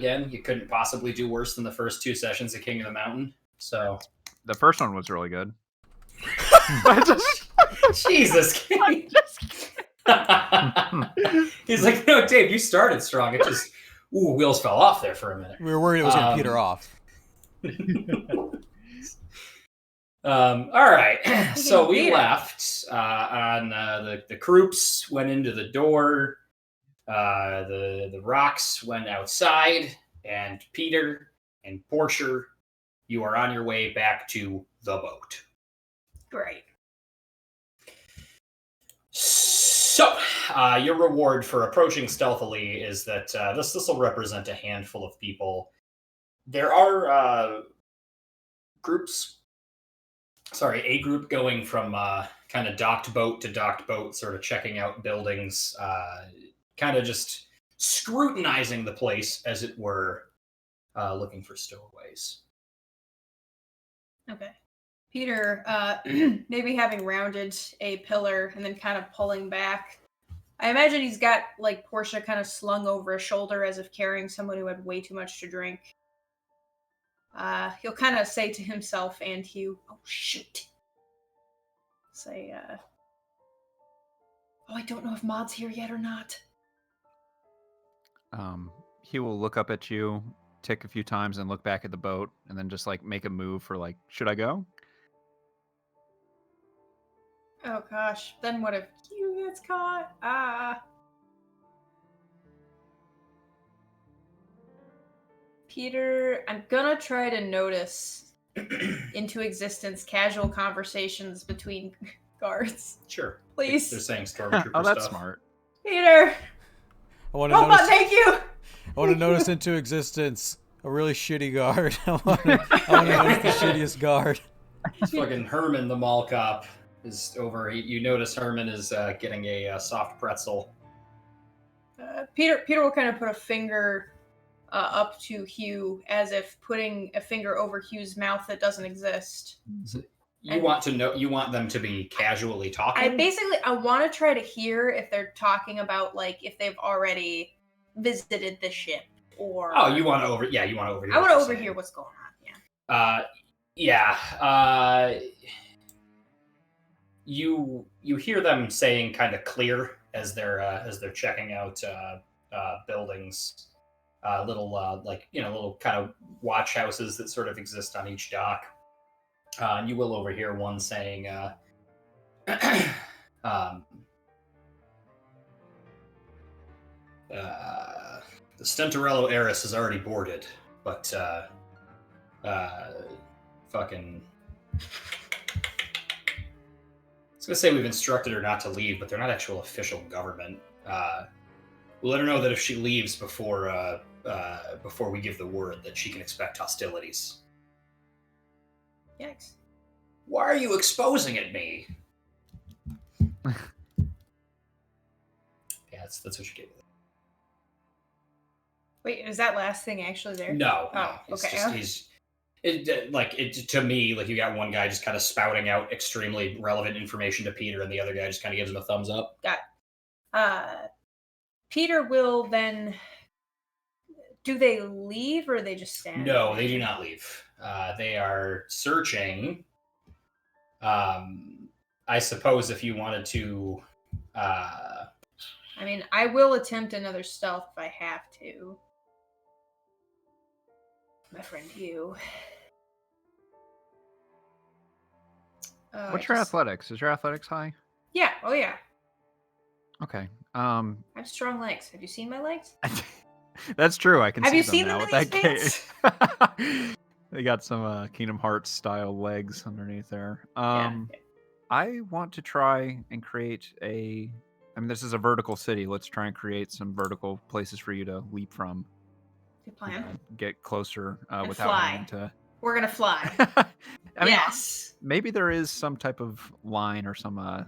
again, you couldn't possibly do worse than the first 2 sessions of King of the Mountain. So the first one was really good. Jesus, King. He's like, no, Dave, you started strong. It just, wheels fell off there for a minute. We were worried it was going to peter off. All right, so we left on the Kroops went into the door. The Rocks went outside, and Peter and Portia, you are on your way back to the boat. Great. So, your reward for approaching stealthily is that this will represent a handful of people. There are a group going from kind of docked boat to docked boat, sort of checking out buildings, kind of just scrutinizing the place, as it were, looking for stowaways. Okay. Peter, maybe having rounded a pillar and then kind of pulling back. I imagine he's got, like, Portia kind of slung over his shoulder as if carrying someone who had way too much to drink. He'll kind of say to himself and Hugh, oh, shoot. Say, I don't know if Maud's here yet or not. He will look up at you, tick a few times, and look back at the boat, and then just, like, make a move for, like, should I go? Oh, gosh. Then what if Hugh gets caught? Peter, I'm gonna try to notice into existence casual conversations between guards. Sure. Please. They're saying stormtrooper Oh, that's stuff. smart. Peter! I want to notice. Thank you! I want to notice into existence a really shitty guard. I want to notice the shittiest guard. Fucking Herman, the mall cop, is over. You notice Herman is getting a soft pretzel. Peter will kind of put a finger up to Hugh, as if putting a finger over Hugh's mouth that doesn't exist. You want them to be casually talking? I want to try to hear if they're talking about, like, if they've already visited the ship, or... Oh, you want to overhear. I want to overhear what's going on, You hear them saying kind of clear as they're checking out buildings, little kind of watch houses that sort of exist on each dock. And you will overhear one saying, the Stentorello heiress is already boarded, but fucking... I was going to say we've instructed her not to leave, but they're not actual official government. We'll let her know that if she leaves before we give the word, that she can expect hostilities. Yikes. Why are you exposing at me? Yeah, that's what you gave me. Wait, is that last thing actually there? No. Okay. To me, like, you got one guy just kind of spouting out extremely relevant information to Peter, and the other guy just kind of gives him a thumbs up. Got it. Peter will then... Do they leave, or are they just stand? No, they do not leave. They are searching. I suppose if you wanted to... I mean, I will attempt another stealth if I have to. My friend Hugh. What's your athletics? Is your athletics high? Yeah. Oh, yeah. Okay. I have strong legs. Have you seen my legs? That's true. I can have see you them seen now them with in that these case. They got some Kingdom Hearts style legs underneath there. Yeah. I want to try and create this is a vertical city. Let's try and create some vertical places for you to leap from. Good plan. Get closer without fly. having to... We're going to fly. Yes. Maybe there is some type of line or some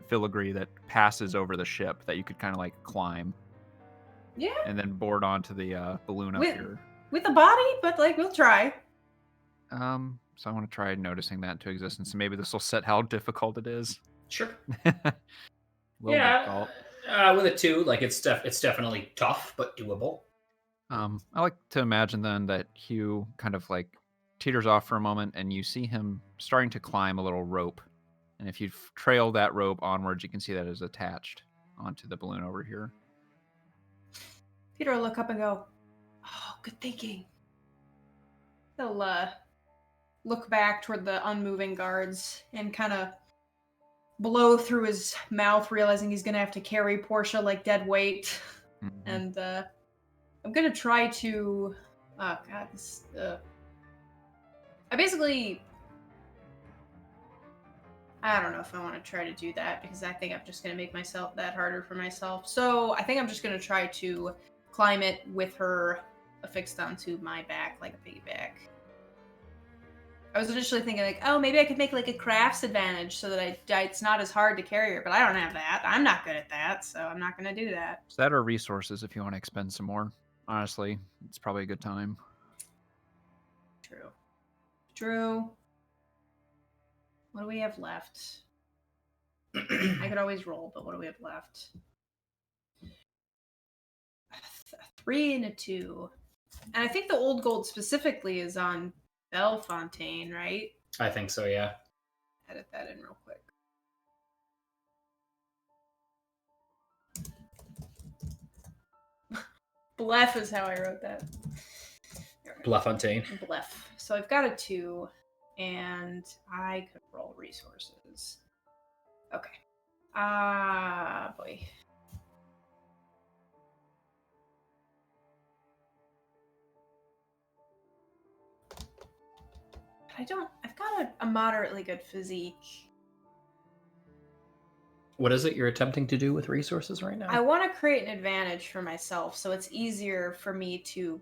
filigree that passes over the ship that you could kind of like climb. Yeah. And then board onto the balloon up here. With a body, but like we'll try. So I want to try noticing that into existence. So maybe this will set how difficult it is. Sure. Difficult. With a 2, like it's definitely tough, but doable. I like to imagine then that Hugh kind of like teeters off for a moment, and you see him starting to climb a little rope. And if you trail that rope onwards, you can see that it's attached onto the balloon over here. Peter will look up and go, "Oh, good thinking." He'll look back toward the unmoving guards and kind of blow through his mouth, realizing he's gonna have to carry Portia like dead weight. Mhm. And I'm gonna try to. Oh God, this. I don't know if I want to try to do that because I think I'm just gonna make myself that harder for myself. So I think I'm just gonna try to climb it with her affixed onto my back like a piggyback. I was initially thinking like, oh, maybe I could make like a crafts advantage so that it's not as hard to carry her, but I don't have that. I'm not good at that, so I'm not gonna do that. So that are resources if you want to expend some more. Honestly, it's probably a good time. True. What do we have left? I could always roll, but what do we have left? 3 and a 2. And I think the old gold specifically is on Bellefontaine, right? I think so, yeah. Edit that in real quick. Bluff is how I wrote that. Blufffontaine. Bluff. So I've got a 2, and I could roll resources. Okay. Boy. I've got a moderately good physique. What is it you're attempting to do with resources right now? I want to create an advantage for myself so it's easier for me to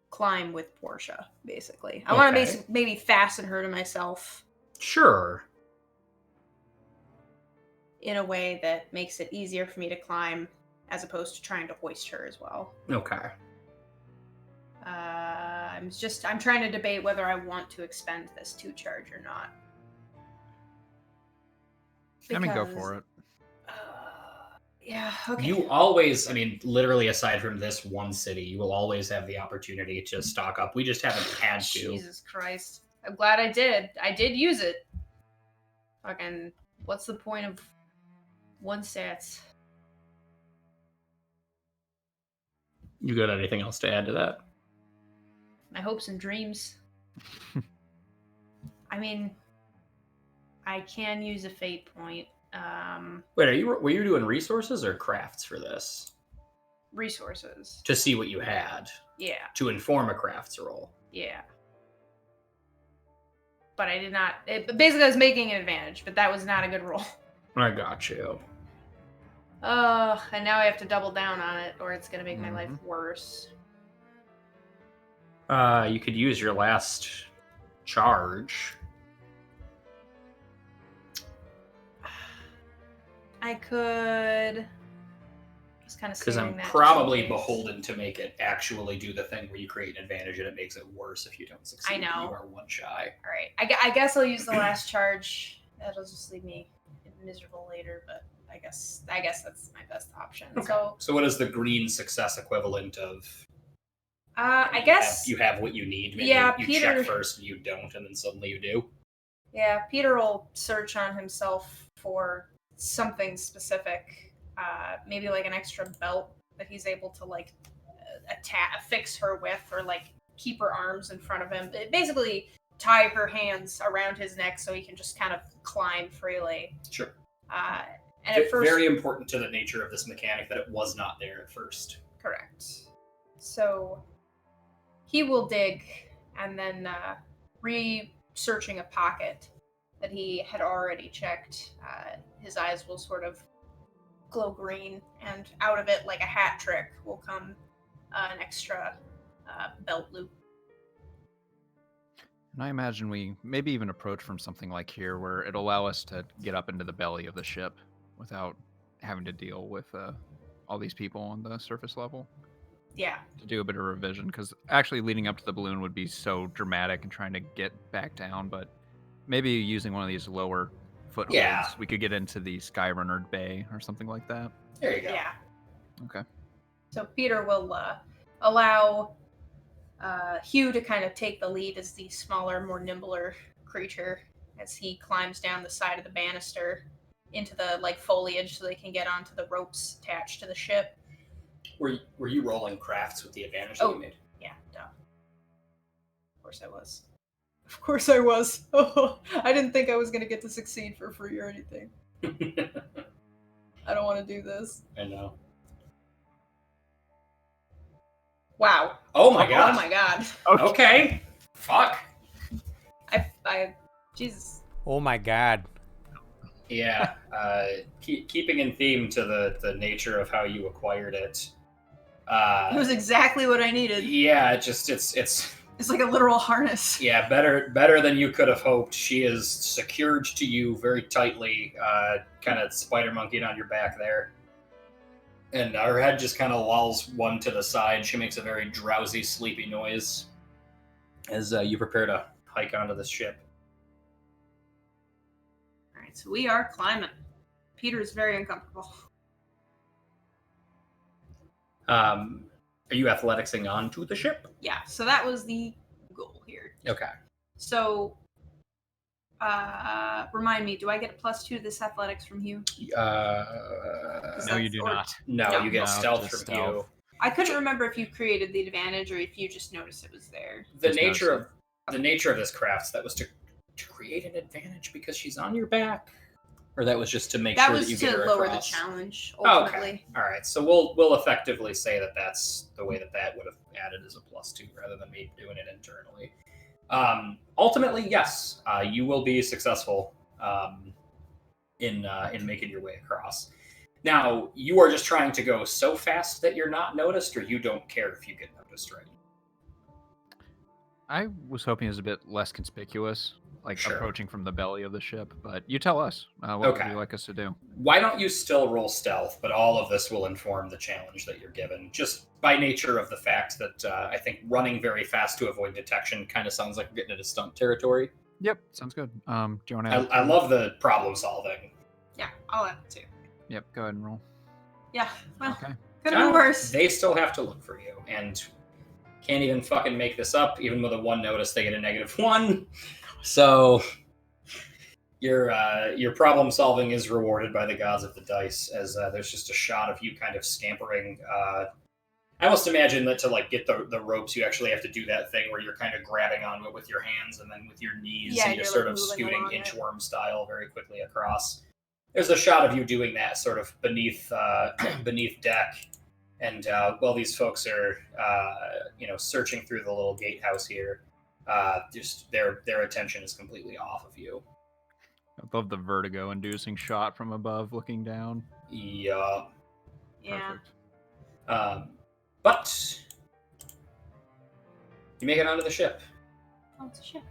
climb with Portia, basically. I want to maybe fasten her to myself. Sure. In a way that makes it easier for me to climb as opposed to trying to hoist her as well. Okay. I'm trying to debate whether I want to expend this 2 charge or not. I mean, go for it. Yeah, okay. You always, literally aside from this one city, you will always have the opportunity to stock up. We just haven't had to. Jesus Christ. I'm glad I did. I did use it. Fucking, what's the point of 1 stats? You got anything else to add to that? My hopes and dreams. I can use a fate point. Wait, were you doing resources or crafts for this? Resources. To see what you had. Yeah. To inform a crafts roll. Yeah. But I did not. Basically, I was making an advantage, but that was not a good roll. I got you. And now I have to double down on it, or it's gonna make my life worse. You could use your last charge. I could. Just kind of because I'm probably beholden to make it actually do the thing where you create an advantage and it makes it worse if you don't succeed. I know. You are 1 shy. All right. I guess I'll use the last charge. That'll just leave me miserable later, but I guess that's my best option. Okay. So what is the green success equivalent of? I guess you have what you need. Maybe yeah, you Peter, check first and you don't, and then suddenly you do. Yeah, Peter will search on himself for something specific, maybe like an extra belt that he's able to like affix her with, or like keep her arms in front of him. Basically, tie her hands around his neck so he can just kind of climb freely. Sure. And at first, very important to the nature of this mechanic that it was not there at first. Correct. So he will dig, and then researching a pocket that he had already checked, his eyes will sort of glow green, and out of it, like a hat trick, will come an extra belt loop. And I imagine we maybe even approach from something like here, where it'll allow us to get up into the belly of the ship without having to deal with all these people on the surface level. Yeah. To do a bit of revision, because actually leading up to the balloon would be so dramatic and trying to get back down, but maybe using one of these lower footholds, we could get into the Skyrunner Bay or something like that. There you go. Yeah. Okay. So Peter will allow Hugh to kind of take the lead as the smaller, more nimbler creature as he climbs down the side of the banister into the foliage so they can get onto the ropes attached to the ship. Were you rolling crafts with the advantage that you made? Yeah, duh. Of course I was. Of course I was. Oh, I didn't think I was going to get to succeed for free or anything. I don't want to do this. I know. Wow. Oh my god. Oh my god. Okay. Fuck. Jesus. Oh my god. Yeah. Keeping in theme to the nature of how you acquired it. It was exactly what I needed. Yeah, it's like a literal harness. Yeah, better than you could have hoped. She is secured to you very tightly, kind of spider monkeying on your back there. And her head just kind of lolls one to the side. She makes a very drowsy, sleepy noise as you prepare to hike onto this ship. All right, so we are climbing. Peter is very uncomfortable. Are you athleticsing onto the ship? Yeah, so that was the goal here. Okay. So, remind me, do I get a +2 to this athletics from Hugh? No, you do not. No, you get No, stealth just from stealth. you. I couldn't remember if you created the advantage or if you just noticed it was there. The Just nature of this craft, that was to create an advantage because she's on your back, or that was just to make That sure was that you get to her lower across? the challenge, Oh, ultimately. okay. All right. So we'll effectively say that that's the way that would have added as a +2 rather than me doing it internally. Ultimately, yes, you will be successful in making your way across. Now, you are just trying to go so fast that you're not noticed, or you don't care if you get noticed, right? I was hoping it was a bit less conspicuous, like Sure. approaching from the belly of the ship. But you tell us. What Okay. would you like us to do? Why don't you still roll stealth, but all of this will inform the challenge that you're given, just by nature of the fact that I think running very fast to avoid detection kind of sounds like you're getting into stunt territory. Yep, sounds good. Do you want to? I love the problem solving. Yeah, I'll add it too. Yep, go ahead and roll. Yeah, well, Okay. could have been worse. They still have to look for you, and can't even fucking make this up. Even with a 1 notice, they get a -1. So your problem solving is rewarded by the gods of the dice, as there's just a shot of you kind of scampering. I must imagine that to get the ropes, you actually have to do that thing where you're kind of grabbing onto it with your hands and then with your knees, Yeah, and you're you're, sort like, of moving scooting along it. inchworm style very quickly across. There's a shot of you doing that sort of beneath beneath deck, and while these folks are searching through the little gatehouse here, just their attention is completely off of you. I love the vertigo-inducing shot from above, looking down. Yeah. Yeah. Perfect. But you make it onto the ship. Oh, it's a ship.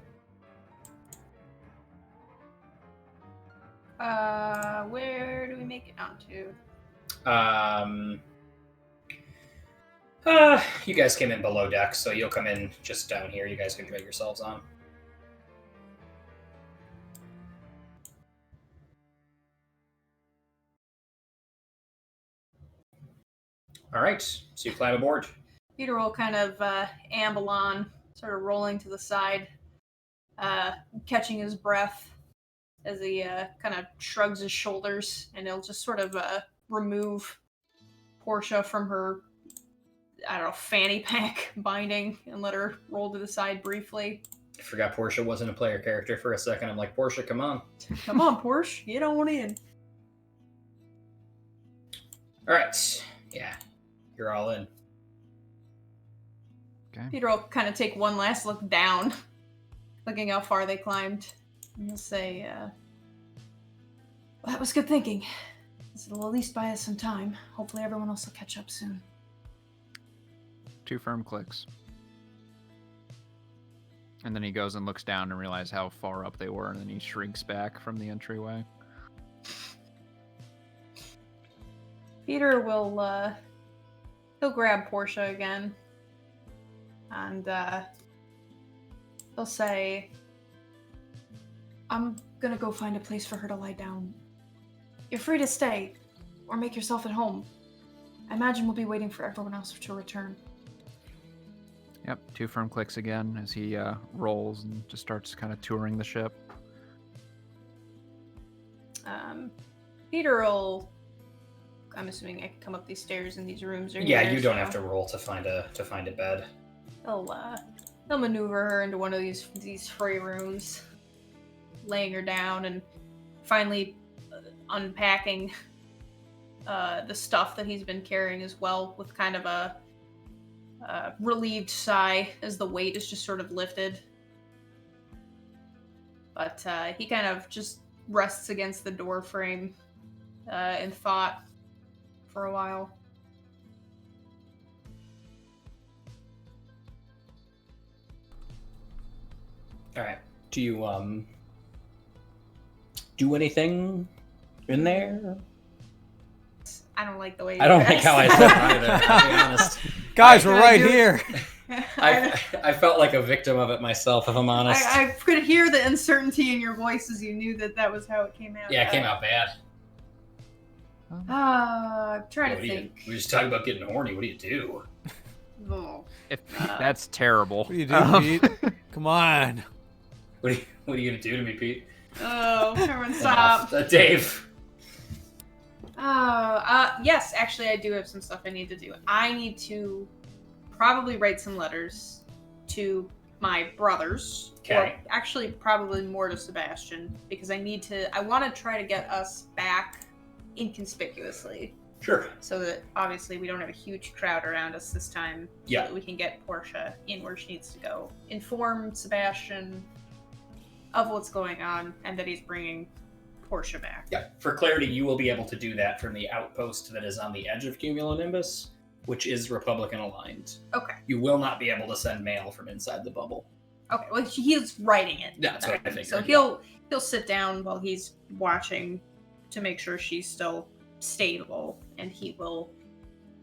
Where do we make it onto? You guys came in below deck, so you'll come in just down here. You guys can drag yourselves on. All right, so you climb aboard. Peter will kind of amble on, sort of rolling to the side, catching his breath as he kind of shrugs his shoulders, and he'll just sort of remove Portia from her, I don't know, fanny pack binding and let her roll to the side briefly. I forgot Portia wasn't a player character for a second. I'm like, Portia, come on. Come on, Portia, get on in. All right, yeah, you're all in. Okay. Peter will kind of take one last look down, looking how far they climbed. And he'll say, well, that was good thinking. This will at least buy us some time. Hopefully everyone else will catch up soon. 2 firm clicks. And then he goes and looks down and realizes how far up they were, and then he shrinks back from the entryway. Peter will, he'll grab Portia again. And, he'll say, I'm gonna go find a place for her to lie down. You're free to stay, or make yourself at home. I imagine we'll be waiting for everyone else to return. Yep, 2 firm clicks again as he rolls and just starts kind of touring the ship. Peter will. I'm assuming I can come up these stairs in these rooms. Yeah, you don't have to roll to find a bed. They'll maneuver her into one of these free rooms, laying her down, and finally unpacking the stuff that he's been carrying as well, with kind of a relieved sigh as the weight is just sort of lifted. But he kind of just rests against the door frame in thought for a while. All right. Do you do anything in there? I don't like the way. I don't like how I said either. I'll be honest. Guys, we're right here. I felt like a victim of it myself, if I'm honest. I could hear the uncertainty in your voice as you knew that was how it came out. Yeah, it came out bad. I'm trying to We think. were just talking about getting horny. What do you do? Oh. That's terrible. What do you do, Pete? Come on. What are you gonna do to me, Pete? Oh, everyone stop. Dave. Yes, actually I do have some stuff I need to do. I need to probably write some letters to my brothers. Okay. Or actually probably more to Sebastian, because I want to try to get us back inconspicuously. Sure. So that obviously we don't have a huge crowd around us this time. Yeah. So that we can get Portia in where she needs to go. Inform Sebastian of what's going on and that he's bringing Portia back. Yeah. For clarity, you will be able to do that from the outpost that is on the edge of Cumulonimbus, which is Republican aligned. Okay. You will not be able to send mail from inside the bubble. Okay. Well, he's writing it. That's what I figured. So he'll sit down while he's watching to make sure she's still stable, and he will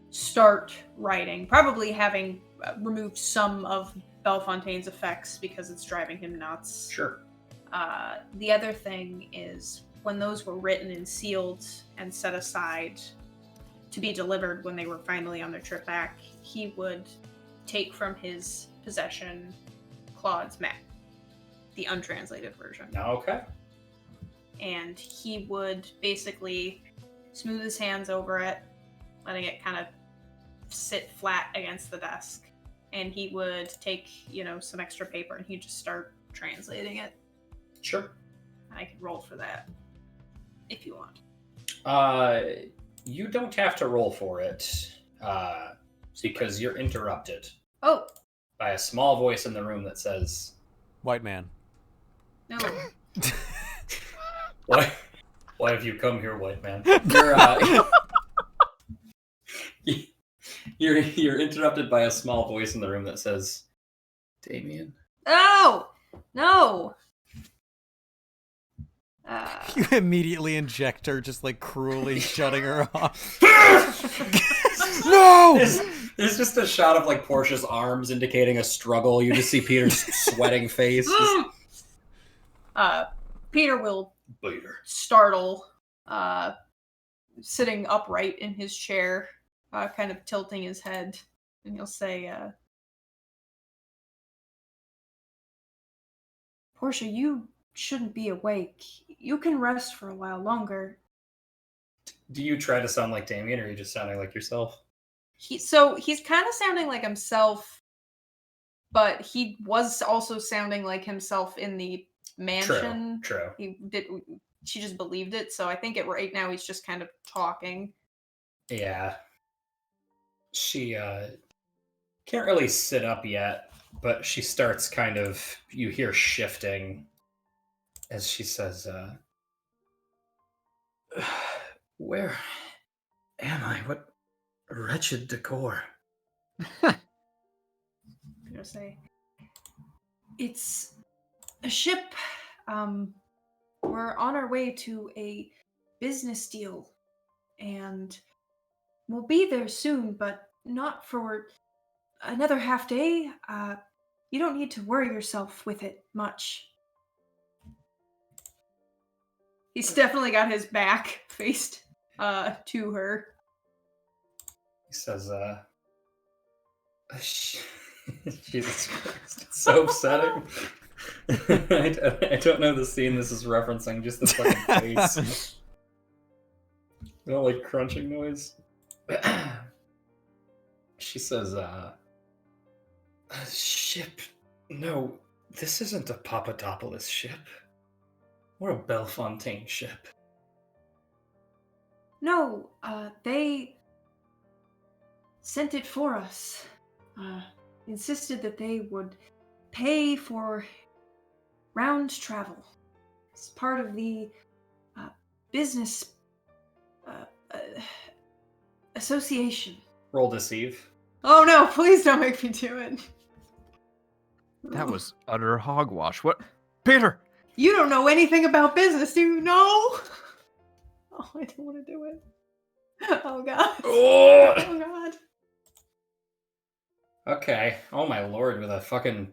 start writing, probably having removed some of Belfontaine's effects because it's driving him nuts. Sure. The other thing is, when those were written and sealed and set aside to be delivered when they were finally on their trip back, he would take from his possession Claude's map, the untranslated version. Okay. And he would basically smooth his hands over it, letting it kind of sit flat against the desk. And he would take, some extra paper and he'd just start translating it. Sure. I could roll for that if you want. You don't have to roll for it, because you're interrupted Oh, by a small voice in the room that says, White man. no. Why have you come here, white man? You're interrupted by a small voice in the room that says, Damien. Oh! No! You immediately inject her, just like cruelly shutting her off. No! There's just a shot of like Portia's arms indicating a struggle. You just see Peter's sweating face. Peter will startle, sitting upright in his chair, kind of tilting his head, and he'll say, Portia, you shouldn't be awake. You can rest for a while longer. Do you try to sound like Damien, or are you just sounding like yourself? He's kind of sounding like himself, but he was also sounding like himself in the mansion. True. She just believed it, so I think right now he's just kind of talking. Yeah. She can't really sit up yet, but she starts you hear shifting as she says, where am I? What wretched decor. I'll say, it's a ship. We're on our way to a business deal, and we'll be there soon, but not for another half day. You don't need to worry yourself with it much. He's definitely got his back faced to her. He says, Jesus Christ, it's so upsetting. I don't know the scene this is referencing, just the fucking face. You know, like crunching noise. She says, ship. No, this isn't a Papadopoulos ship. We're a Bellefontaine ship. No, they sent it for us. Insisted that they would pay for round travel. It's part of the business association. Roll deceive. Oh no, please don't make me do it. That was utter hogwash. What? Peter! You don't know anything about business, do you know? Oh, I don't want to do it. Oh god. Oh! Oh god. Okay. Oh my lord, with a fucking...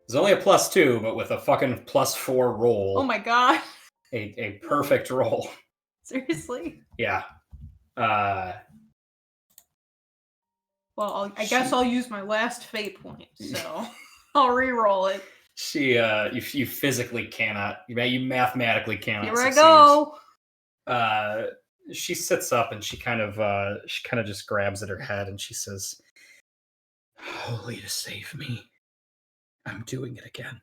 It's only a +2, but with a fucking +4 roll. Oh my god. A perfect roll. Seriously? Yeah. Well, I guess I'll use my last fate point, so I'll re-roll it. You physically cannot, you mathematically cannot Here succeed. I go. She sits up and she kind of just grabs at her head and she says, "Holy, to save me, I'm doing it again."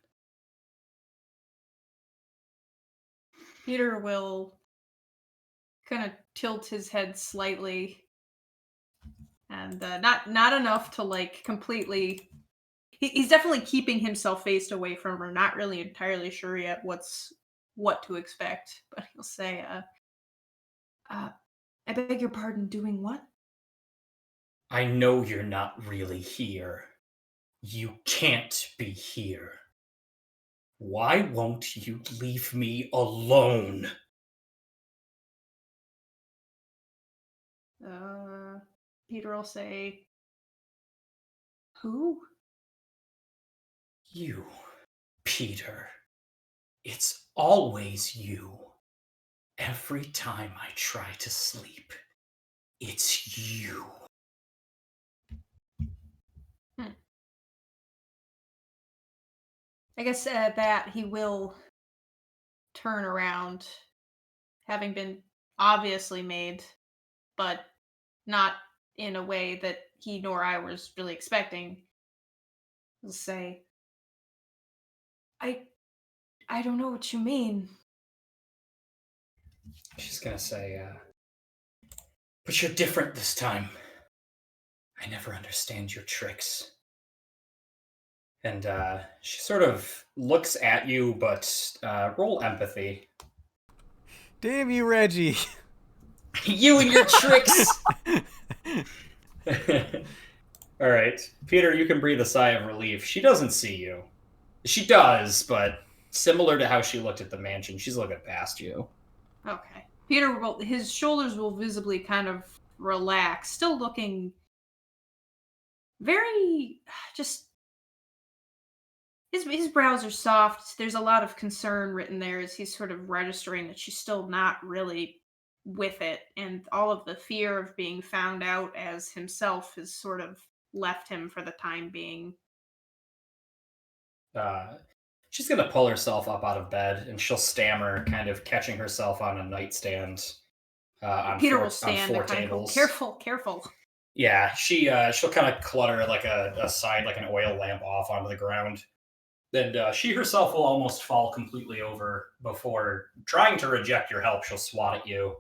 Peter will kind of tilt his head slightly, and not enough to like completely. He's definitely keeping himself faced away from her, not really entirely sure yet what to expect. But he'll say, "I beg your pardon. Doing what?" I know you're not really here. You can't be here. Why won't you leave me alone? Peter will say, "Who?" You, Peter. It's always you. Every time I try to sleep, it's you. I guess at that he will turn around, having been obviously made, but not in a way that he nor I was really expecting. He'll say, I don't know what you mean." She's gonna say, but you're different this time. I never understand your tricks. And she sort of looks at you, but roll empathy. Damn you, Reggie. You and your tricks! All right. Peter, you can breathe a sigh of relief. She doesn't see you. She does, but similar to how she looked at the mansion, she's looking past you. Okay. Peter will, his shoulders will visibly kind of relax, still looking very just his brows are soft. There's a lot of concern written there as he's sort of registering that she's still not really with it, and all of the fear of being found out as himself has sort of left him for the time being. She's gonna pull herself up out of bed, and she'll stammer, kind of catching herself on a nightstand. Peter will will stand on and four kind tables. of go, careful. Yeah, she'll kind of clutter like a side, like an oil lamp, off onto the ground. And she herself will almost fall completely over before trying to reject your help. She'll swat at you,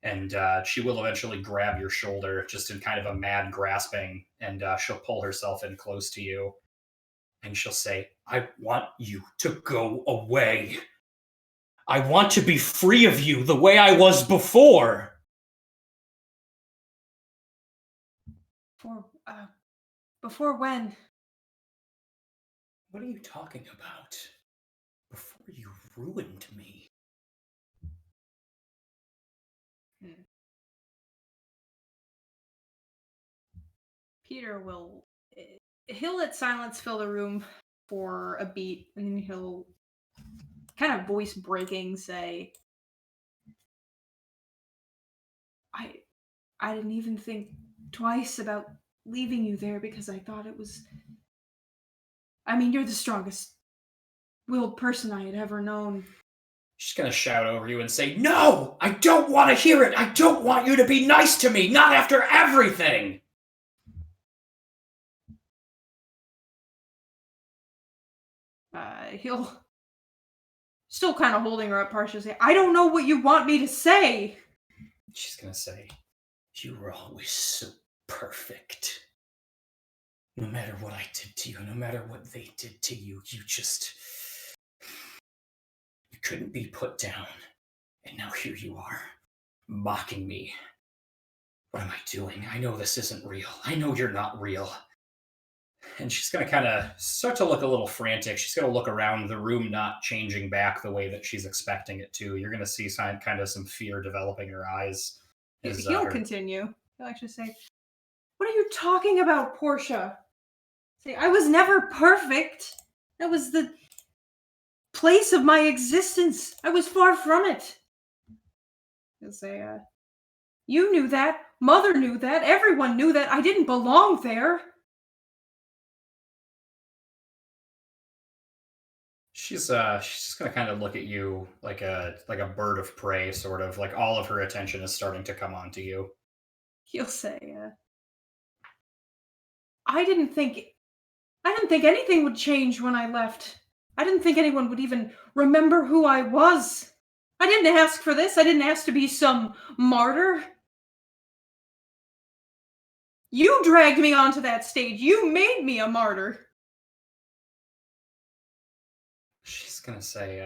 and she will eventually grab your shoulder, just in kind of a mad grasping, and she'll pull herself in close to you, and she'll say, "I want you to go away. I want to be free of you the way I was before." Before when? What are you talking about? Before you ruined me. Peter will he'll let silence fill the room for a beat, and then he'll kind of voice breaking say, I didn't even think twice about leaving you there because I thought it was... I mean, you're the strongest willed person I had ever known. She's gonna shout over you and say, "No! I don't want to hear it! I don't want you to be nice to me! Not after everything!" He'll... Still kind of holding her up partially, say, I don't know what you want me to say! She's gonna say, "You were always so perfect. No matter what I did to you, no matter what they did to you, you couldn't be put down. And now here you are, mocking me. What am I doing? I know this isn't real. I know you're not real." And she's going to kind of start to look a little frantic. She's going to look around the room, not changing back the way that she's expecting it to. You're going to see kind of some fear developing in her eyes. He'll continue. He'll actually say, what are you talking about, Portia? Say, I was never perfect. That was the place of my existence. I was far from it. He'll say, you knew that. Mother knew that. Everyone knew that. I didn't belong there. She's just gonna kind of look at you like a bird of prey, sort of like all of her attention is starting to come onto you. He'll say, I didn't think anything would change when I left. I didn't think anyone would even remember who I was. I didn't ask for this. I didn't ask to be some martyr. You dragged me onto that stage. You made me a martyr. She's gonna say,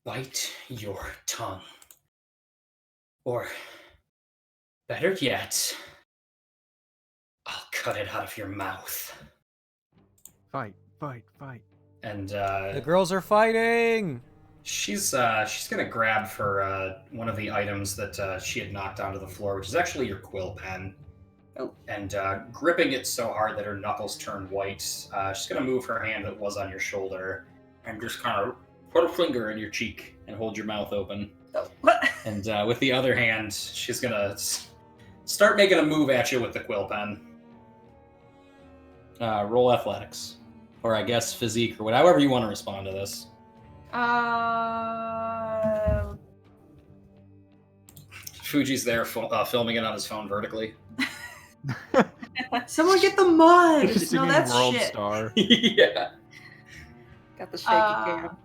bite your tongue. Or, better yet, I'll cut it out of your mouth. Fight, fight, fight. And, The girls are fighting! she's gonna grab for, one of the items that, she had knocked onto the floor, which is actually your quill pen. Oh. And gripping it so hard that her knuckles turn white, she's gonna move her hand that was on your shoulder and just kind of put a finger in your cheek and hold your mouth open. Oh, what? And with the other hand, she's gonna start making a move at you with the quill pen. Roll athletics, or I guess physique, or however you want to respond to this. Fuji's there filming it on his phone vertically. Someone get the mud. Just No, singing that's World shit. Star. Yeah. Got the shaky cam.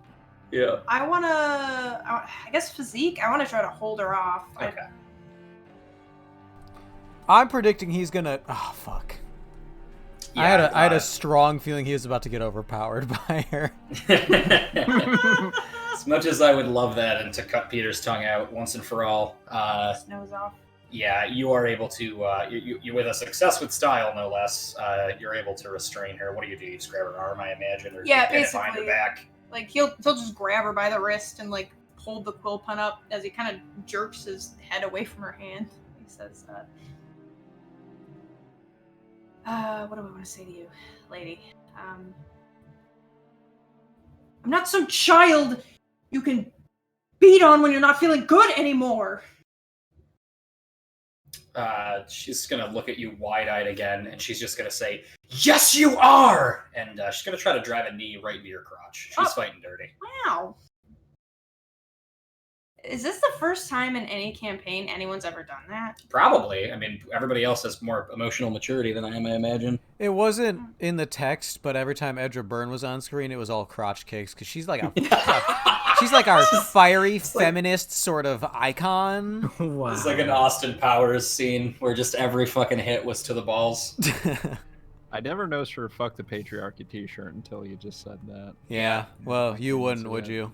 Yeah. I guess physique. I want to try to hold her off. Okay. I'm predicting he's gonna... Oh, fuck. Yeah, I had a strong feeling he was about to get overpowered by her. As much as I would love that and to cut Peter's tongue out once and for all, His nose off. yeah, you are able to, you with a success with style, no less, you're able to restrain her. What do? You just grab her arm, I imagine, or Yeah, pin it behind her basically. back? Like he'll just grab her by the wrist and like hold the quill pen up as he kind of jerks his head away from her hand. He says, what do I want to say to you, lady? I'm not some child you can beat on when you're not feeling good anymore. She's gonna look at you wide-eyed again, and she's just gonna say, "Yes, you are!" And she's gonna try to drive a knee right into your crotch. She's fighting dirty. Wow. Is this the first time in any campaign anyone's ever done that? Probably. I mean, everybody else has more emotional maturity than I am, I imagine. It wasn't in the text, but every time Edra Byrne was on screen, it was all crotch kicks, because she's like she's like our fiery feminist sort of icon. Wow. It's like an Austin Powers scene where just every fucking hit was to the balls. I never noticed her fuck the patriarchy t-shirt until you just said that. Yeah, well, you wouldn't, would you?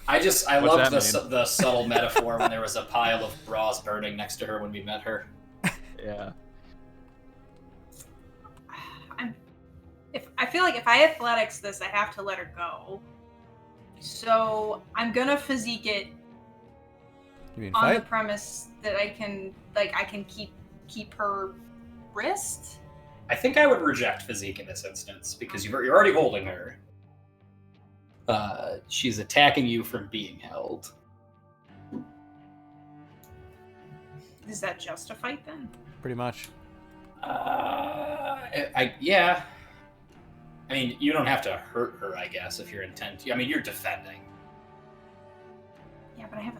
I What's loved that the subtle metaphor when there was a pile of bras burning next to her when we met her. Yeah. I feel like if I athletics this, I have to let her go. So I'm gonna physique it You mean on the fight? premise that I can keep her wrist. I think I would reject physique in this instance because you're already holding her. She's attacking you from being held. Is that just a fight then? Pretty much. Yeah. I mean, you don't have to hurt her, I guess, if you're intent. I mean, you're defending. Yeah, but I have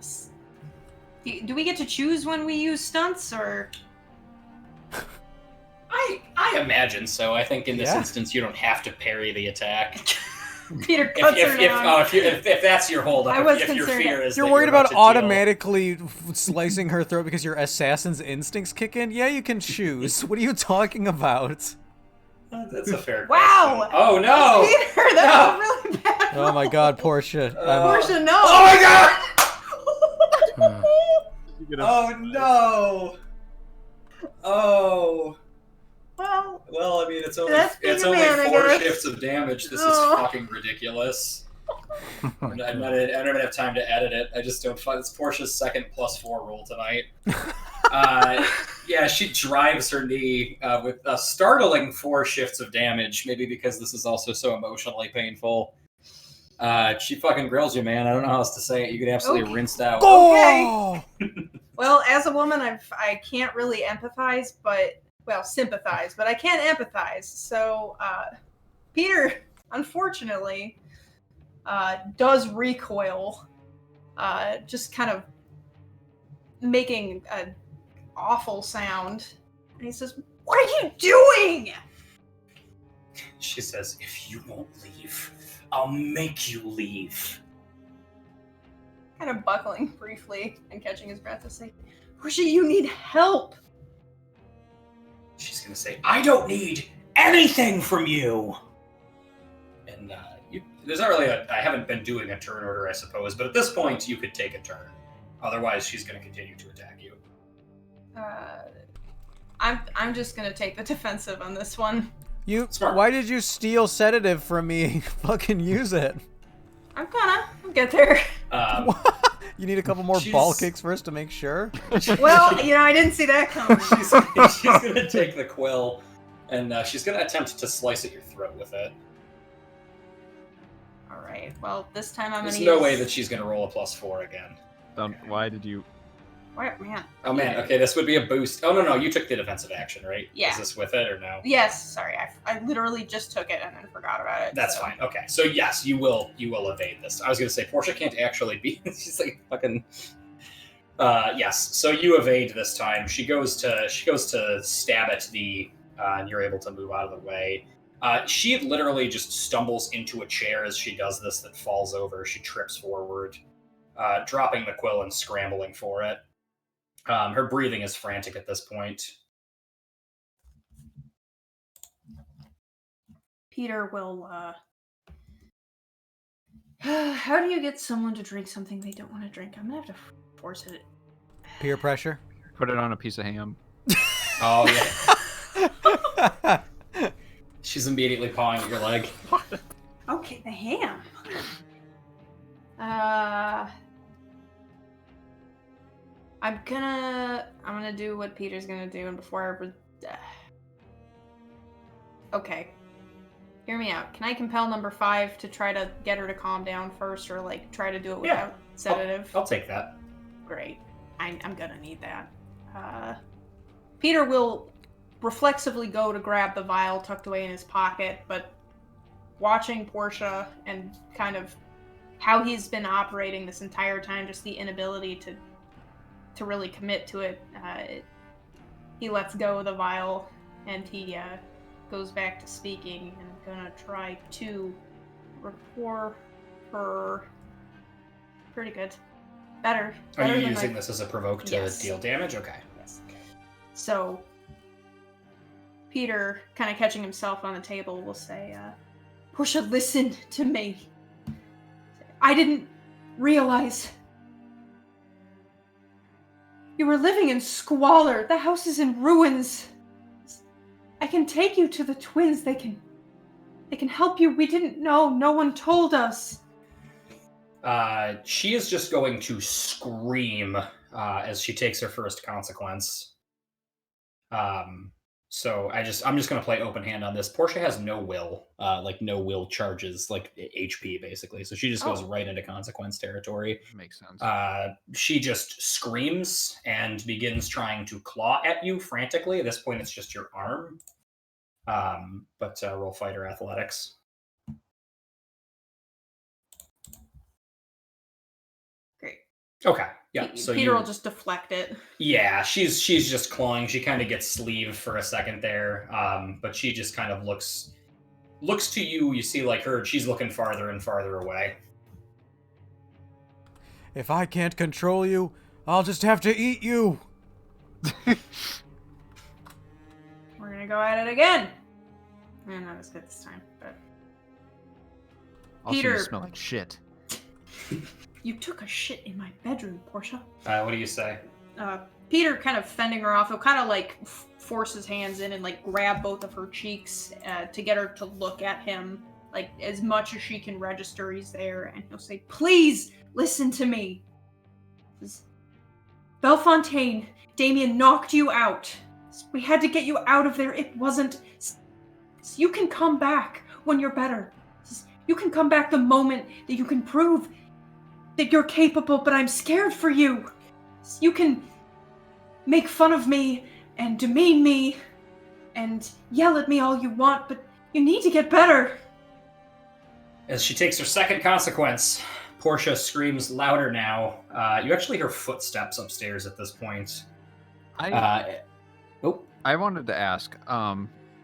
do we get to choose when we use stunts, or? I imagine so. I think in this instance, you don't have to parry the attack. Peter cuts her down. If that's your holdup, I was if your concerned. fear is You're that worried you're about to automatically slicing her throat because your assassin's instincts kick in? Yeah, you can choose. What are you talking about? That's a fair Wow! question. Oh, no! Peter, that was really bad. Oh my god, Portia. Portia, no! Oh my god! Oh no! Oh. Well, I mean, it's only that's being a man, I 4 guess. shifts of damage. This is Oh. fucking ridiculous. I'm not gonna have time to edit it. I just don't find it's Portia's second +4 roll tonight. Yeah, she drives her knee with a startling 4 shifts of damage. Maybe because this is also so emotionally painful. She fucking grills you, man. I don't know how else to say it. You get absolutely rinsed out. Go! Well, as a woman, I can't really empathize, sympathize, but I can't empathize. So, Peter, unfortunately, does recoil, just kind of making an awful sound. And he says, "What are you doing?" She says, "If you won't leave, I'll make you leave." Kind of buckling briefly and catching his breath to say, "Portia, you need help." She's gonna say, "I don't need anything from you." And there's not really I haven't been doing a turn order, I suppose, but at this point you could take a turn. Otherwise, she's gonna continue to attack you. I'm just gonna take the defensive on this one. Smart. Why did you steal sedative from me? Fucking use it. I'll get there. You need a couple more ball kicks first to make sure? Well, I didn't see that coming. She's gonna take the quill, and she's gonna attempt to slice at your throat with it. Alright, well, this time I'm There's gonna no use... way that she's gonna roll a +4 again. Why did you... What, man? Oh man, okay, this would be a boost. Oh no, you took the defensive action, right? Yeah. Is this with it or no? Yes, sorry, I literally just took it and then forgot about it. That's fine. Okay, so yes, you will evade this. I was gonna say Portia can't actually be. She's like fucking. Yes, so you evade this time. She goes to stab at and you're able to move out of the way. She literally just stumbles into a chair as she does this that falls over. She trips forward, dropping the quill and scrambling for it. Her breathing is frantic at this point. Peter will, how do you get someone to drink something they don't want to drink? I'm gonna have to force it. Peer pressure? Put it on a piece of ham. Oh, yeah. She's immediately pawing at your leg. Okay, the ham. I'm gonna do what Peter's gonna do, and before okay. Hear me out. Can I compel number 5 to try to get her to calm down first, or try to do it without sedative? I'll take that. Great. I'm gonna need that. Peter will reflexively go to grab the vial tucked away in his pocket, but watching Portia and kind of how he's been operating this entire time, just the inability to really commit to it, he lets go of the vial and he goes back to speaking and gonna try to rapport her. Pretty good. Better. Are you than using this as a provoke to Yes. deal damage? Okay. Yes. So, Peter, kind of catching himself on the table, will say, Portia, listen to me. I didn't realize you were living in squalor. The house is in ruins. I can take you to the twins. They can help you. We didn't know. No one told us. She is just going to scream as she takes her first consequence. So I'm just gonna play open hand on this. Portia has no will, like no will charges, like HP basically. So she just goes right into consequence territory. Makes sense. She just screams and begins trying to claw at you frantically. At this point, it's just your arm. But roll fighter athletics. Great. Okay. Yeah. So Peter will just deflect it. Yeah, she's just clawing. She kind of gets sleeved for a second there, but she just kind of looks to you. You see, like she's looking farther and farther away. If I can't control you, I'll just have to eat you. We're gonna go at it again. Not as good this time, but Also, Peter, you smell like shit. you took a shit in my bedroom, Portia. What do you say? Peter, kind of fending her off, he'll kind of like force his hands in and like grab both of her cheeks to get her to look at him, like as much as she can register he's there, and he'll say, "Please listen to me. Bellefontaine, Damien knocked you out. We had to get you out of there. It wasn't. You can come back when you're better. You can come back the moment that you can prove that you're capable, but I'm scared for you. You can make fun of me and demean me and yell at me all you want, but you need to get better." As she takes her second consequence, Portia screams louder now. You actually hear footsteps upstairs at this point. I wanted to ask.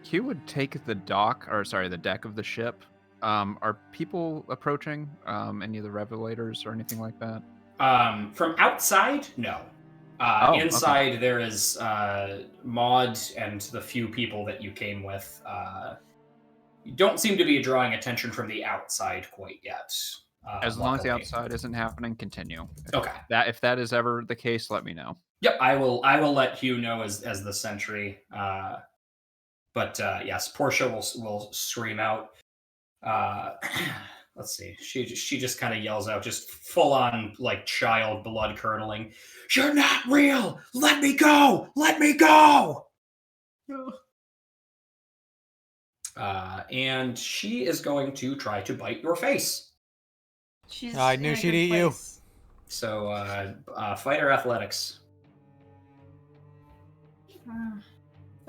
Q would take the deck of the ship. Are people approaching? Any of the revelators or anything like that? From outside, no. Inside, okay. There is Maud and the few people that you came with. You don't seem to be drawing attention from the outside quite yet. As long as the outside isn't happening, continue. Okay. If that is ever the case, let me know. Yep, I will let Hugh know as the sentry. But yes, Portia will scream out. Let's see. She just kind of yells out, just full on like child blood curdling. "You're not real. Let me go. Let me go." And she is going to try to bite your face. I knew she'd eat you. So fighter athletics.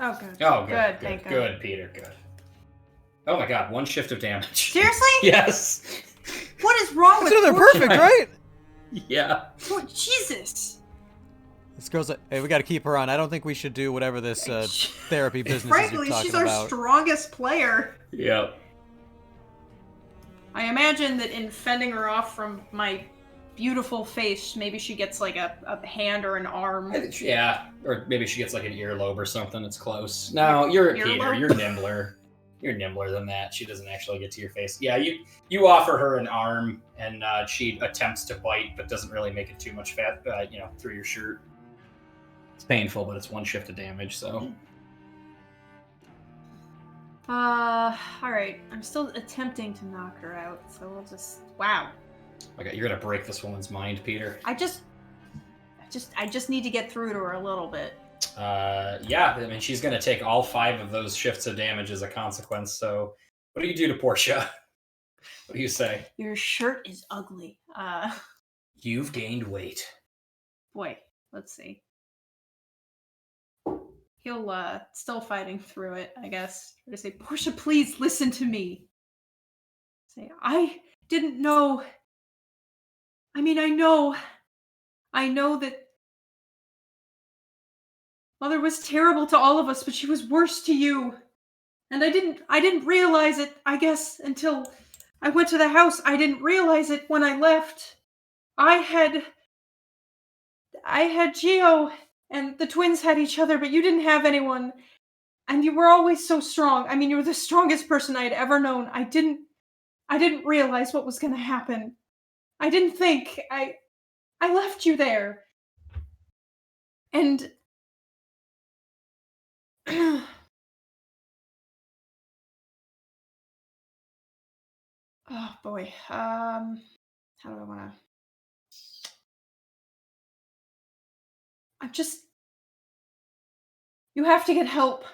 Oh, good. Oh, good. Thank God. Good, Peter. Good. Oh my God! 1 shift of damage. Seriously? Yes. What is wrong with they're perfect, right? Yeah. Oh, Jesus. This girl's like, hey, we got to keep her on. I don't think we should do whatever this therapy business is you're Frankly, talking she's our about. strongest player. Yep. I imagine that in fending her off from my beautiful face, maybe she gets like a hand or an arm. Yeah, or maybe she gets like an earlobe or something. It's close. No, you're Peter. You're nimbler. You're nimbler than that. She doesn't actually get to your face. Yeah, you offer her an arm, and she attempts to bite, but doesn't really make it too much fat, through your shirt. It's painful, but it's 1 shift of damage, so. All right. I'm still attempting to knock her out, so we'll just. Wow. Okay, you're gonna break this woman's mind, Peter. I just need to get through to her a little bit. Yeah, I mean, she's gonna take all 5 of those shifts of damage as a consequence. So, what do you do to Portia? What do you say? Your shirt is ugly. You've gained weight. Boy, let's see. He'll still fighting through it, I guess. Try to say, "Portia, please listen to me." Say, "I didn't know. I mean, I know that Mother was terrible to all of us, but she was worse to you. And I didn't realize it, I guess, until I went to the house. I didn't realize it when I left. I had Gio, and the twins had each other, but you didn't have anyone. And you were always so strong. I mean, you were the strongest person I had ever known. I didn't realize what was going to happen. I didn't think. I left you there. And oh boy. How do I want to? You have to get help.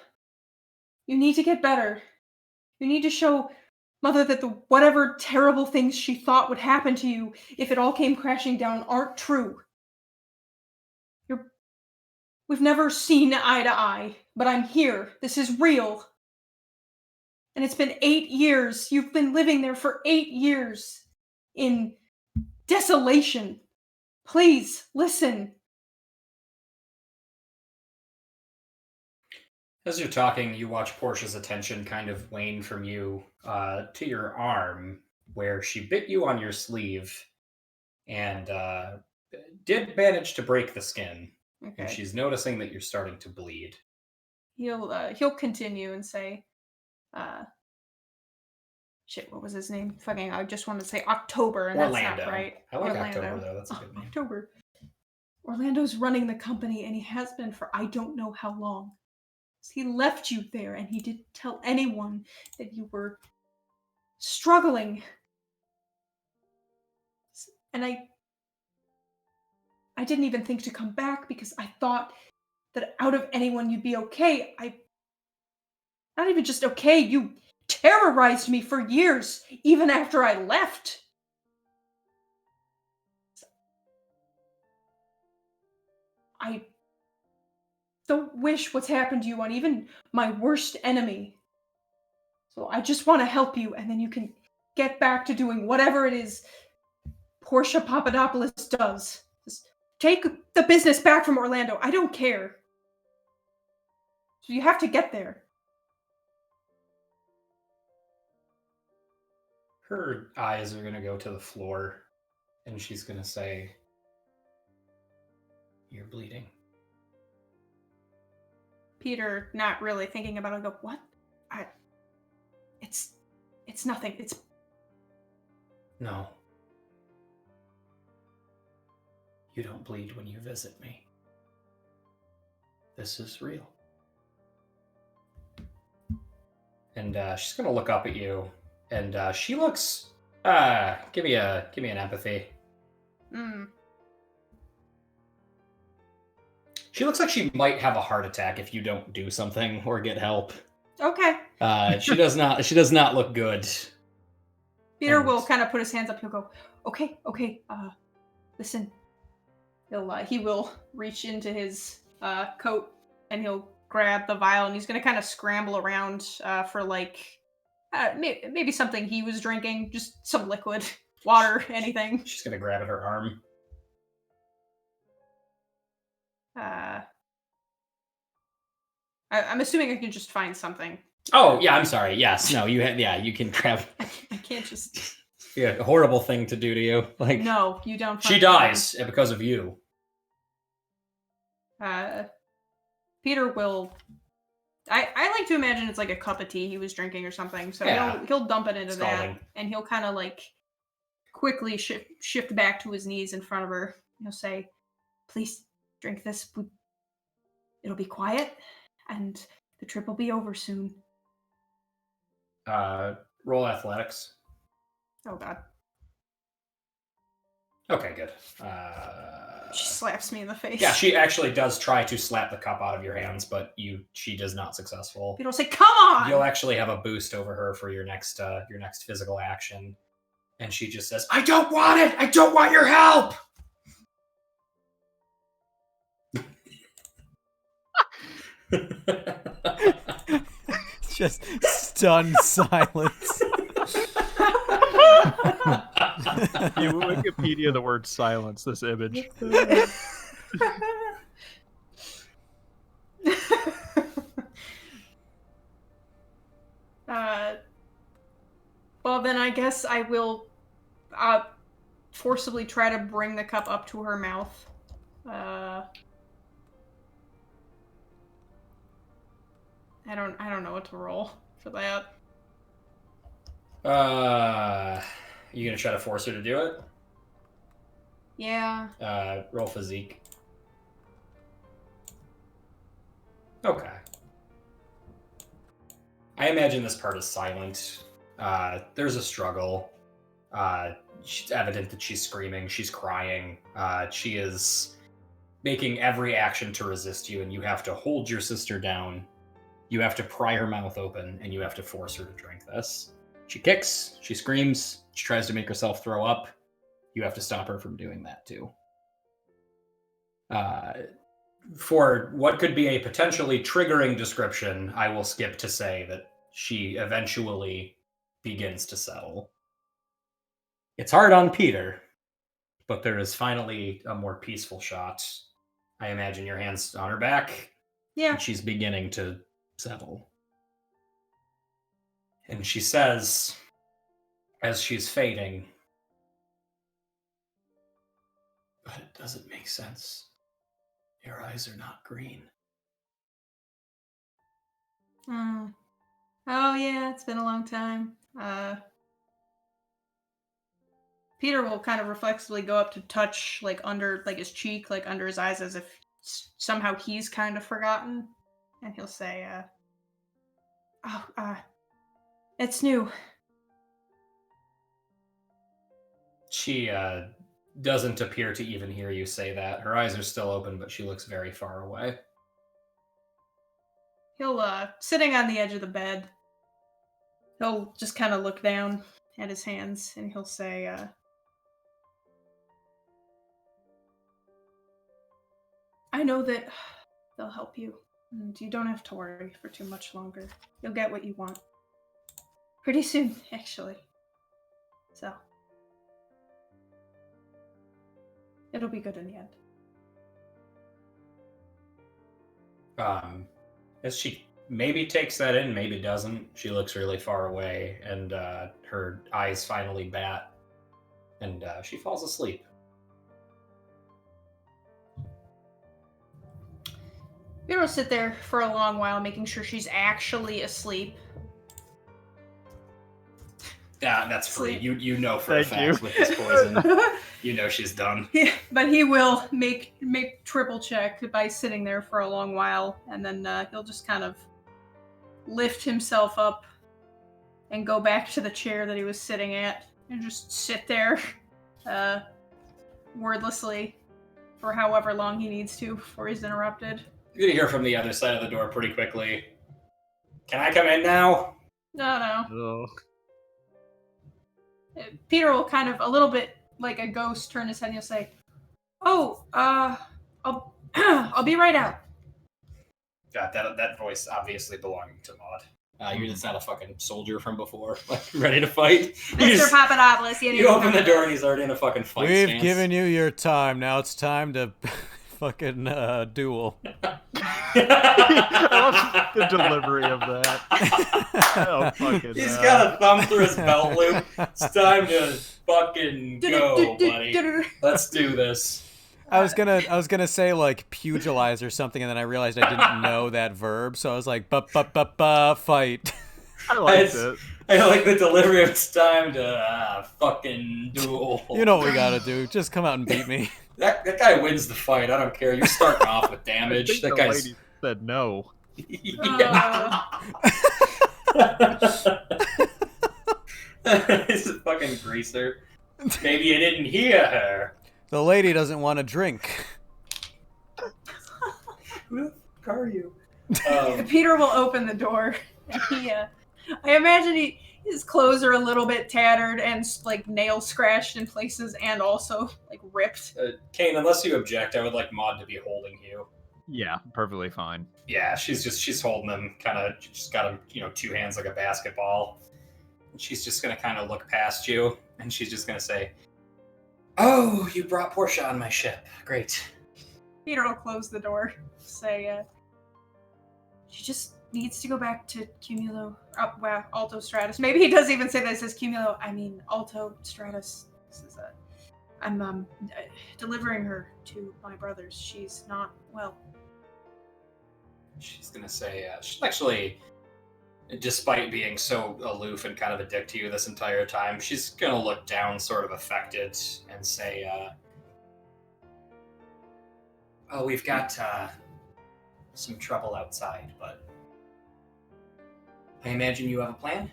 You need to get better. You need to show Mother that the whatever terrible things she thought would happen to you if it all came crashing down aren't true. We've never seen eye to eye, but I'm here. This is real. And it's been 8 years. You've been living there for 8 years in desolation. Please, listen. As you're talking, you watch Portia's attention kind of wane from you to your arm, where she bit you on your sleeve and did manage to break the skin. Okay. And she's noticing that you're starting to bleed. He'll continue and say, shit, what was his name? Fucking, I just wanted to say October, and Orlando. That's not right. I like Orlando. October, though. That's a good name. October. Orlando's running the company, and he has been for I don't know how long. He left you there, and he didn't tell anyone that you were struggling. And I didn't even think to come back because I thought that out of anyone you'd be okay. Not even just okay, you terrorized me for years, even after I left. I don't wish what's happened to you on even my worst enemy. So I just want to help you, and then you can get back to doing whatever it is Portia Papadopoulos does. Just take the business back from Orlando. I don't care. So you have to get there. Her eyes are going to go to the floor, and she's going to say, "You're bleeding." Peter, not really thinking about it, go, what? It's nothing. It's... No. You don't bleed when you visit me. This is real. And she's going to look up at you, and she looks... give me an empathy. She looks like she might have a heart attack if you don't do something or get help. Okay. She does not look good. Peter will kind of put his hands up. He'll go, okay. Listen. He will reach into his coat and he'll grab the vial and he's going to kind of scramble around for maybe something he was drinking, just some liquid, water, anything. She's going to grab at her arm. I'm assuming I can just find something. Oh, yeah, I'm sorry. Yes, no, you can grab... I can't just... Yeah, a horrible thing to do to you. No, you don't. She dies because of you. Peter will... I like to imagine it's like a cup of tea he was drinking or something, so yeah. he'll dump it into Scalding. that, and he'll kind of quickly shift back to his knees in front of her. He'll say, please, drink this. It'll be quiet, and the trip will be over soon. Roll athletics. Oh, God. Okay, good. She slaps me in the face. Yeah, she actually does try to slap the cup out of your hands, but she does not successful. Peter will say, come on! You'll actually have a boost over her for your next physical action. And she just says, I don't want it! I don't want your help! Just stunned silence. You Wikipedia the word silence, this image. Well, then I guess I will forcibly try to bring the cup up to her mouth. I don't know what to roll for that. You gonna try to force her to do it? Yeah. Roll physique. Okay. I imagine this part is silent. There's a struggle. It's evident that she's screaming, she's crying. She is making every action to resist you, and you have to hold your sister down. You have to pry her mouth open, and you have to force her to drink this. She kicks, she screams, she tries to make herself throw up. You have to stop her from doing that, too. For what could be a potentially triggering description, I will skip to say that she eventually begins to settle. It's hard on Peter, but there is finally a more peaceful shot. I imagine your hands on her back. Yeah. And she's beginning to settle. And she says, as she's fading, but it doesn't make sense. Your eyes are not green. Oh yeah, it's been a long time. Peter will kind of reflexively go up to touch like under like his cheek, like under his eyes, as if somehow he's kind of forgotten, and he'll say, it's new. She doesn't appear to even hear you say that. Her eyes are still open, but she looks very far away. He'll sitting on the edge of the bed, he'll just kind of look down at his hands, and he'll say, I know that they'll help you, and you don't have to worry for too much longer. You'll get what you want. Pretty soon, actually. So, it'll be good in the end. As she maybe takes that in, maybe doesn't, she looks really far away, and her eyes finally bat, and she falls asleep. Peter will sit there for a long while, making sure she's actually asleep. Yeah, that's free. Sleep. You know for a Thank fact with this poison, you know she's done. Yeah, but he will make triple check by sitting there for a long while, and then he'll just kind of lift himself up and go back to the chair that he was sitting at and just sit there wordlessly for however long he needs to before he's interrupted. You're gonna hear from the other side of the door pretty quickly. Can I come in now? No. Oh. Peter will kind of, a little bit like a ghost, turn his head and he'll say, I'll be right out. God, that voice obviously belonging to Maud. You're just not a fucking soldier from before, like ready to fight. Mr. Papadopoulos, You open the door and he's already in a fucking fight We've stance. given you your time. Now it's time to fucking duel. I love the delivery of that. Oh, fucking He's got a thumb through his belt loop. It's time to fucking go, buddy. Let's do this. I was gonna say like pugilize or something, and then I realized I didn't know that verb, so I was like, fight. I liked it. I like the delivery of it's time to fucking duel. You know what we gotta do. Just come out and beat me. That guy wins the fight. I don't care. You're starting off with I damage. think That the guy's. lady said no. Yeah. He's a fucking greaser. Maybe you didn't hear her. The lady doesn't want to drink. Who the fuck are you? Peter will open the door. And I imagine his clothes are a little bit tattered and like nail scratched in places, and also like ripped. Kane, unless you object, I would like Maud to be holding you. Yeah, perfectly fine. Yeah, she's holding him, kind of just got him, two hands like a basketball. And she's just gonna kind of look past you, and she's just gonna say, "Oh, you brought Portia on my ship. Great." Peter will close the door. Say, she just needs to go back to Cumulo. Alto Stratus. Maybe he does even say that it says Cumulo. I mean, Alto Stratus. This is I'm delivering her to my brothers. She's not well. She's gonna say, she's actually, despite being so aloof and kind of a dick to you this entire time, she's gonna look down, sort of affected, and say, "Oh, we've got some trouble outside, but I imagine you have a plan."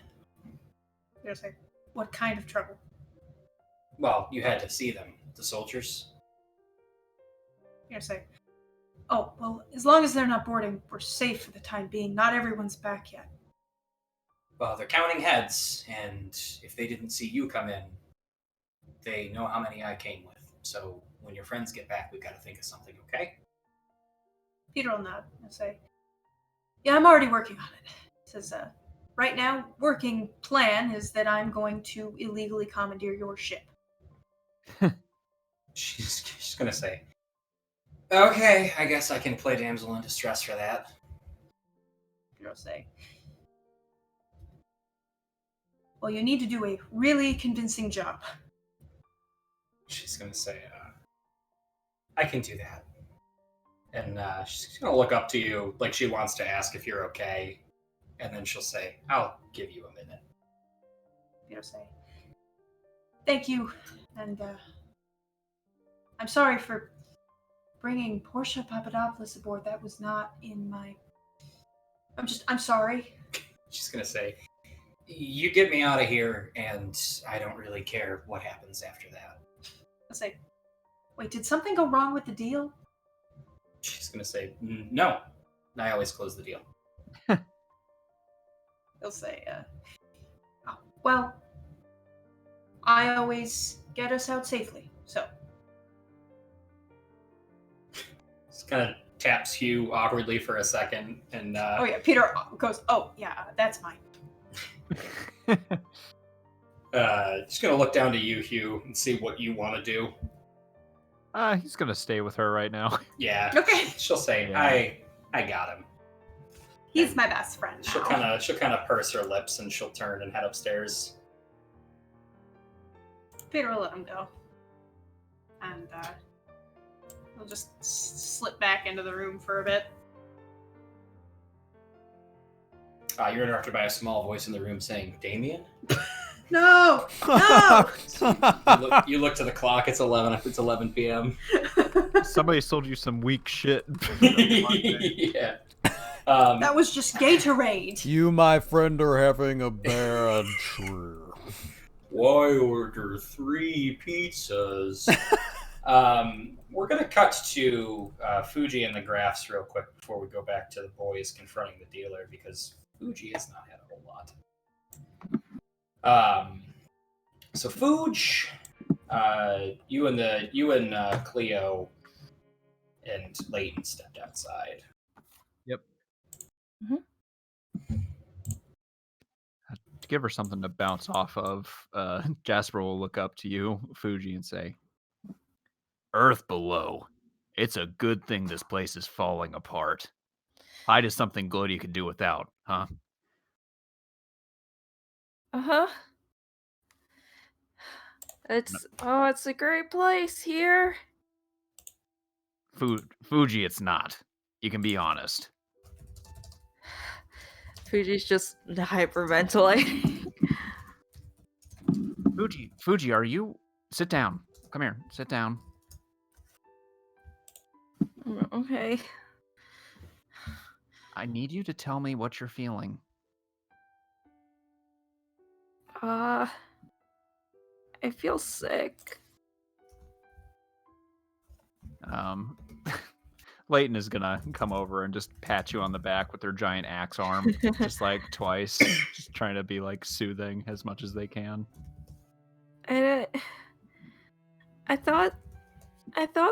You're say, what kind of trouble? Well, you had to see them, the soldiers. You're say, Oh, well, as long as they're not boarding, we're safe for the time being. Not everyone's back yet. Well, they're counting heads, and if they didn't see you come in, they know how many I came with. So when your friends get back, we've got to think of something, okay? Peter will nod and say, yeah, I'm already working on it. He says, right now, working plan is that I'm going to illegally commandeer your ship. She's going to say, okay, I guess I can play damsel in distress for that. Peter will say, well, you need to do a really convincing job. She's going to say, I can do that. And she's going to look up to you like she wants to ask if you're okay. And then she'll say, I'll give you a minute. Peter will say, thank you. And I'm sorry for bringing Portia Papadopoulos aboard. That was not in my... I'm sorry. She's going to say, you get me out of here, and I don't really care what happens after that. I'll say, wait, did something go wrong with the deal? She's going to say, no, I always close the deal. He'll say, oh, well, I always get us out safely, so. Just kind of taps Hugh awkwardly for a second, and Oh yeah, Peter goes, oh yeah, that's mine. just gonna look down to you, Hugh, and see what you want to do. He's gonna stay with her right now. Yeah. Okay. She'll say, Yeah. I got him. He's my best friend now. She'll kind of purse her lips, and she'll turn and head upstairs. Peter will let him go. And he'll just slip back into the room for a bit. You're interrupted by a small voice in the room saying, Damien? No! No! You look to the clock, it's 11 p.m. Somebody sold you some weak shit. Yeah. That was just Gatorade. You, my friend, are having a bad trip. Why order 3 pizzas? We're going to cut to Fuji and the Graphs real quick before we go back to the boys confronting the dealer, because Fuji has not had a whole lot. So Fuji, you and Cleo and Leighton stepped outside. Yep. Mhm. To give her something to bounce off of, Jasper will look up to you, Fuji, and say, Earth below. It's a good thing this place is falling apart. Hyde is something Glodia could do without, huh? Uh-huh. It's a great place here. Fuji, it's not. You can be honest. Fuji's just hyperventilating. Fuji, are you... Sit down. Come here. Sit down. Okay. I need you to tell me what you're feeling. I feel sick. Leighton is gonna come over and just pat you on the back with their giant axe arm, just like twice, just trying to be like soothing as much as they can. And I thought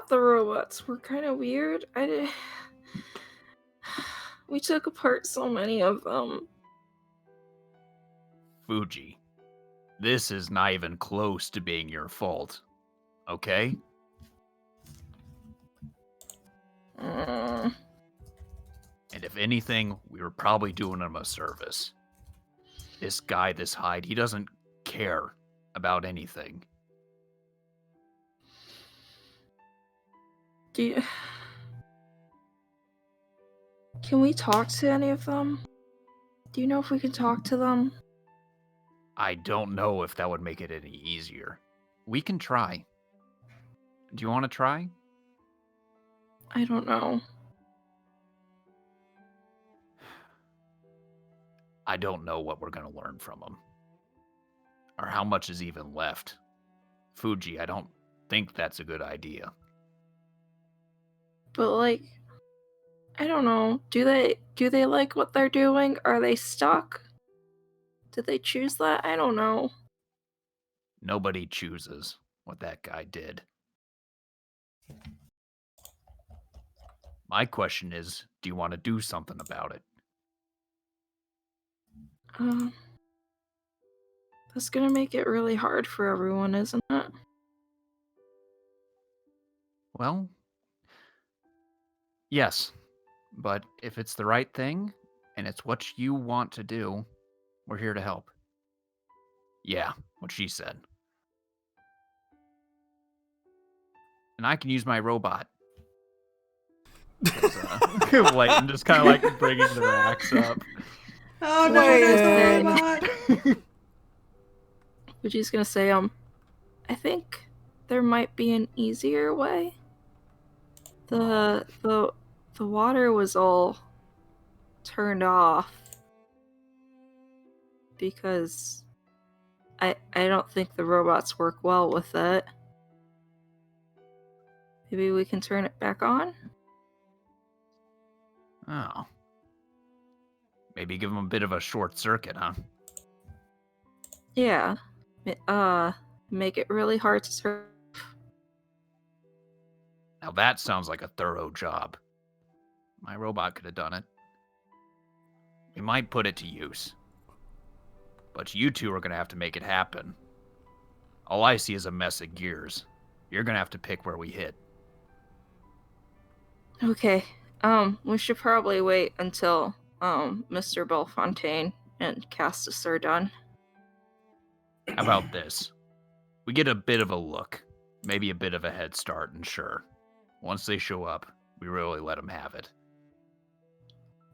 the robots were kind of weird. We took apart so many of them. Fuji, this is not even close to being your fault, okay? Mm. And if anything, we were probably doing him a service. This guy, this Hyde, he doesn't care about anything. Can we talk to any of them? Do you know if we can talk to them? I don't know if that would make it any easier. We can try. Do you want to try? I don't know. I don't know what we're going to learn from him. Or how much is even left. Fuji, I don't think that's a good idea. But, like, I don't know. Do they like what they're doing? Are they stuck? Did they choose that? I don't know. Nobody chooses what that guy did. My question is, do you want to do something about it? That's gonna make it really hard for everyone, isn't it? Well, yes. But if it's the right thing, and it's what you want to do, we're here to help. Yeah, what she said. And I can use my robot. Leighton just kind of like bringing the racks up. Oh no, there's Leighton. the robot. Fuji's gonna say, I think there might be an easier way. The water was all turned off because I don't think the robots work well with it. Maybe we can turn it back on? Oh. Maybe give him a bit of a short circuit, huh? Yeah. Make it really hard to surf. Now that sounds like a thorough job. My robot could have done it. We might put it to use. But you two are going to have to make it happen. All I see is a mess of gears. You're going to have to pick where we hit. Okay. We should probably wait until Mr. Bellefontaine and Castus are done. How about this? We get a bit of a look. Maybe a bit of a head start, and sure. Once they show up, we really let them have it.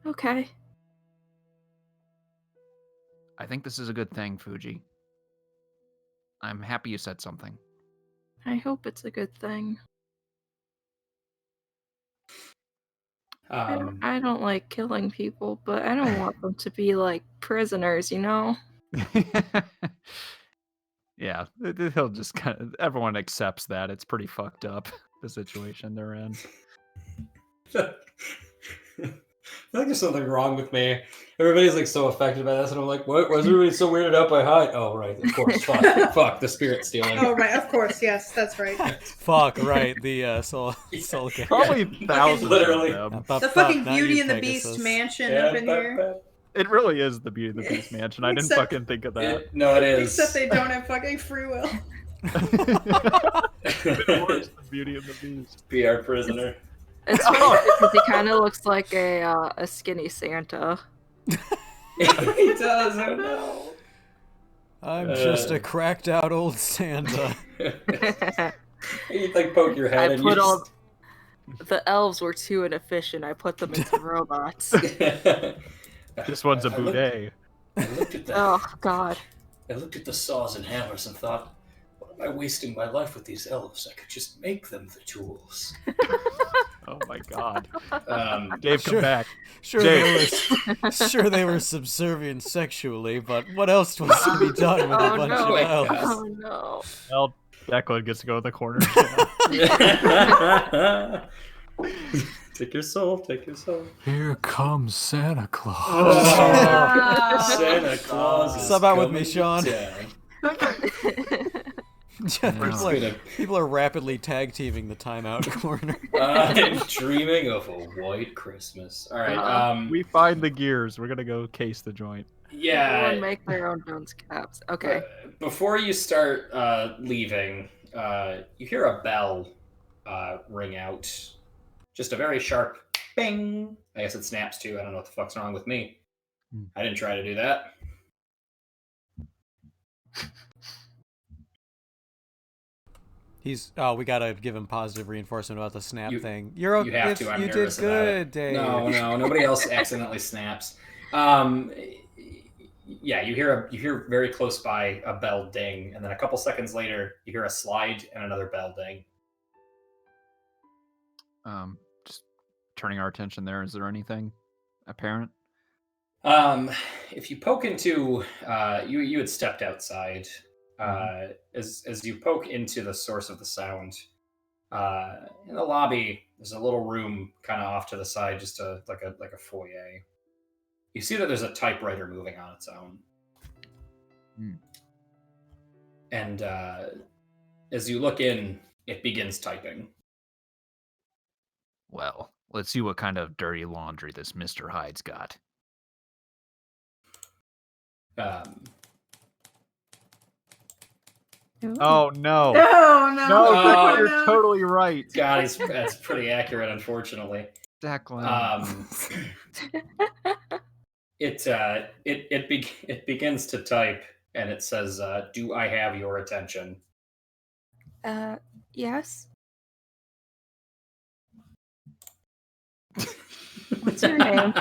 Okay. I think this is a good thing, Fuji. I'm happy you said something. I hope it's a good thing. I don't like killing people, but I don't want them to be like prisoners, you know? Yeah, they'll just kind of, everyone accepts that. It's pretty fucked up, the situation they're in. I feel like there's something wrong with me. Everybody's like so affected by this, and I'm like, what? Why is everybody so weirded out by Hyde? Oh, right, of course. Fuck, the spirit stealing. Oh right, of course, yes, that's right. Fuck, right, the soul game. Probably thousands literally. of them. The fucking Beauty and the Beast mansion up in here. It really is the Beauty and the Beast mansion. I didn't fucking think of that. No, it is. Except they don't have fucking free will. Worse than Beauty and the Beast. Be our prisoner. It's funny because he kind of looks like a skinny Santa. He does, oh no. I'm just a cracked out old Santa. You like poke your head and the elves were too inefficient. I put them into robots. This one's a boudet. I looked at that. Oh God. I looked at the saws and hammers and thought, what am I wasting my life with these elves? I could just make them the tools. Oh my God. Dave, come Sure. back. Sure they were subservient sexually, but what else was to be done with a bunch of elves? Oh no. Well, Declan gets to go in the corner. Take your soul, take your soul. Here comes Santa Claus. Oh, Santa Claus is Sub out with me, coming Sean. to town. People are rapidly tag teaming the timeout corner. I'm dreaming of a white Christmas. All right. We find the gears. We're gonna go case the joint. Yeah. Everyone make their own Jones caps. Okay. Before you start leaving, you hear a bell ring out. Just a very sharp bing. I guess it snaps too. I don't know what the fuck's wrong with me. I didn't try to do that. We gotta give him positive reinforcement about the snap thing. You have to. I'm you did nervous about good, it. Dave. No, nobody else accidentally snaps. Yeah, you hear very close by a bell ding, and then a couple seconds later, you hear a slide and another bell ding. Just turning our attention there. Is there anything apparent? If you poke into, you had stepped outside. As you poke into the source of the sound, In the lobby, there's a little room kind of off to the side, just like a foyer. You see that there's a typewriter moving on its own. And as you look in, it begins typing. Well, let's see what kind of dirty laundry this Mr. Hyde's got. Oh no! Oh no! No, Oh, you're no. totally right. God, that's pretty accurate, unfortunately. Declan. It begins to type, and it says, "Do I have your attention?" Yes. What's your name?